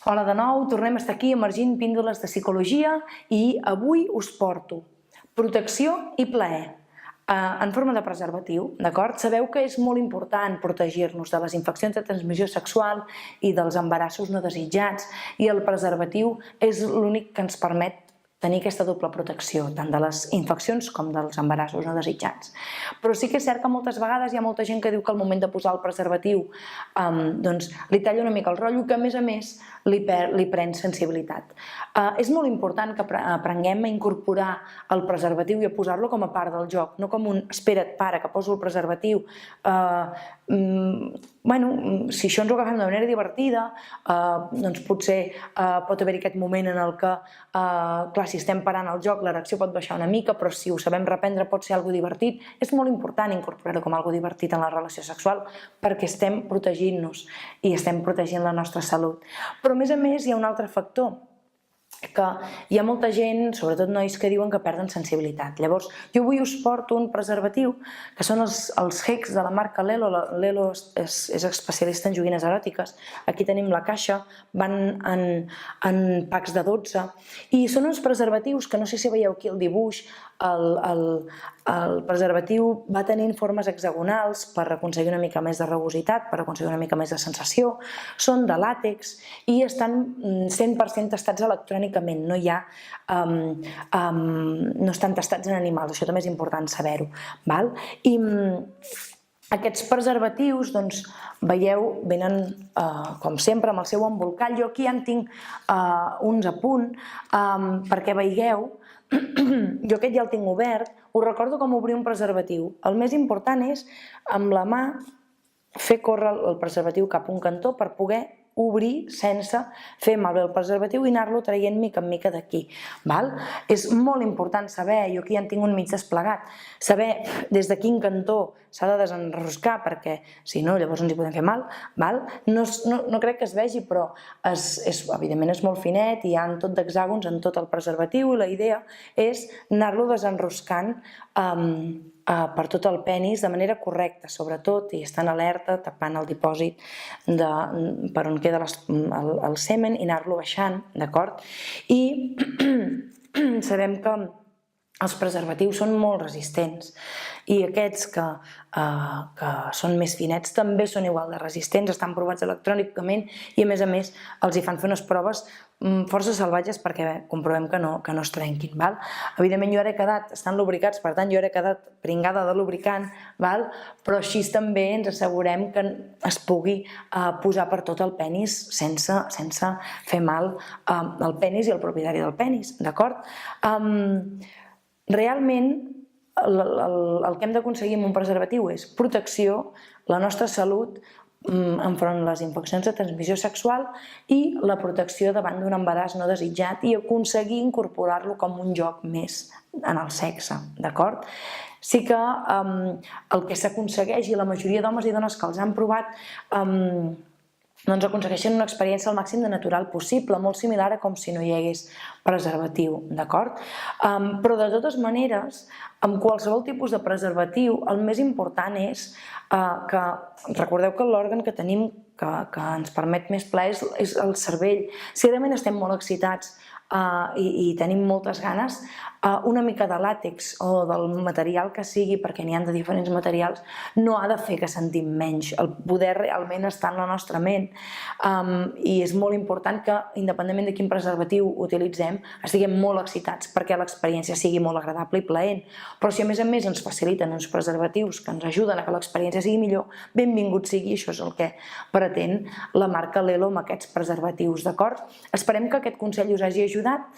Hola de nou, tornem a estar aquí emergint píndoles de psicologia i avui us porto protecció i plaer en forma de preservatiu, d'acord? Sabeu que és molt important protegir-nos de les infeccions de transmissió sexual i dels embarassos no desitjats, i el preservatiu és l'únic que ens permet tenir aquesta doble protecció, tant de les infeccions com dels embarassos no desitjats. Però sí que és cert que moltes vegades hi ha molta gent que diu que al moment de posar el preservatiu li talla una mica el rotllo, que a més li pren sensibilitat. És molt important que aprenguem a incorporar el preservatiu i a posar-lo com a part del joc, no com un espera't, para, que poso el preservatiu. Si això ens ho agafem de manera divertida, doncs potser pot haver-hi aquest moment en el que, clar, si estem parant el joc l'erecció pot baixar una mica, però si ho sabem reprendre pot ser algo divertit. És molt important incorporar-ho com algo divertit en la relació sexual perquè estem protegint-nos i estem protegint la nostra salut. Però a més hi ha un altre factor, que hi ha molta gent, sobretot nois, que diuen que perden sensibilitat. Llavors, jo avui us porto un preservatiu, que són els Hex de la marca Lelo. Lelo és especialista en joguines eròtiques. Aquí tenim la caixa, van en packs de 12, i són uns preservatius que no sé si veieu aquí el dibuix. El preservatiu va tenint formes hexagonals per aconseguir una mica més de rugositat, per aconseguir una mica més de sensació. Són de làtex i estan 100% testats electrònicament, no estan testats en animals, això també és important saber-ho. I aquests preservatius, doncs, veieu, venen com sempre amb el seu embolcall. Jo aquí ja en tinc uns a punt perquè veieu. Jo aquest ja el tinc obert. Us recordo com obrir un preservatiu. El més important és amb la mà fer córrer el preservatiu cap a un cantó per poder obrir sense fer malbé el preservatiu i anar-lo traient mica en mica d'aquí. És molt important saber, jo aquí ja en tinc un mig desplegat, saber des de quin cantó s'ha de desenroscar, perquè si no llavors ens hi podem fer mal. No crec que es vegi, però evidentment és molt finet i hi ha tot d'hexàgons en tot el preservatiu, i la idea és anar-lo desenroscant per tot el penis de manera correcta, sobretot, i estant alerta, tapant el dipòsit per on queda el semen i anar-lo baixant, d'acord? I sabem que els preservatius són molt resistents, i aquests que són més finets també són igual de resistents, estan provats electrònicament, i a més els hi fan fer unes proves força salvatges perquè comprovem que no es trenquin. Evidentment jo ara he quedat, estan lubricats, per tant jo ara he quedat pringada de lubricant, però així també ens assegurem que es pugui posar per tot el penis sense fer mal al penis i al propietari del penis, d'acord? Realment el que hem d'aconseguir amb un preservatiu és protecció, la nostra salut enfront les infeccions de transmissió sexual i la protecció davant d'un embaràs no desitjat, i aconseguir incorporar-lo com un joc més en el sexe, d'acord? Sí que el que s'aconsegueix, i la majoria d'homes i dones que els han provat doncs aconsegueixen una experiència al màxim de natural possible, molt similar a com si no hi hagués preservatiu, d'acord? Però de totes maneres, amb qualsevol tipus de preservatiu, el més important és que recordeu que l'òrgan que tenim que ens permet més plaer és el cervell. Si realment estem molt excitats i tenim moltes ganes, una mica de làtex o del material que sigui, perquè n'hi ha de diferents materials, no ha de fer que sentim menys. El poder realment està en la nostra ment, i és molt important que, independentment de quin preservatiu utilitzem, estiguem molt excitats perquè l'experiència sigui molt agradable i plaent. Però si a més ens faciliten uns preservatius que ens ajuden a que l'experiència sigui millor, benvingut sigui. Això és el que pretén la marca Lelo amb aquests preservatius, d'acord? Esperem que aquest consell us hagi ajudat,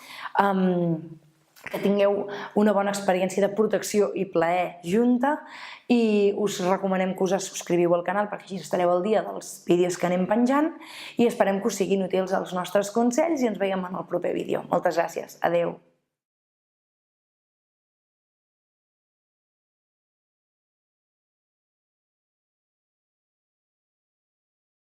que tingueu una bona experiència de protecció i plaer junta, i us recomanem que us subscriviu al canal perquè així estareu al dia dels vídeos que anem penjant, i esperem que us siguin útils els nostres consells i ens veiem en el proper vídeo. Moltes gràcies, adeu!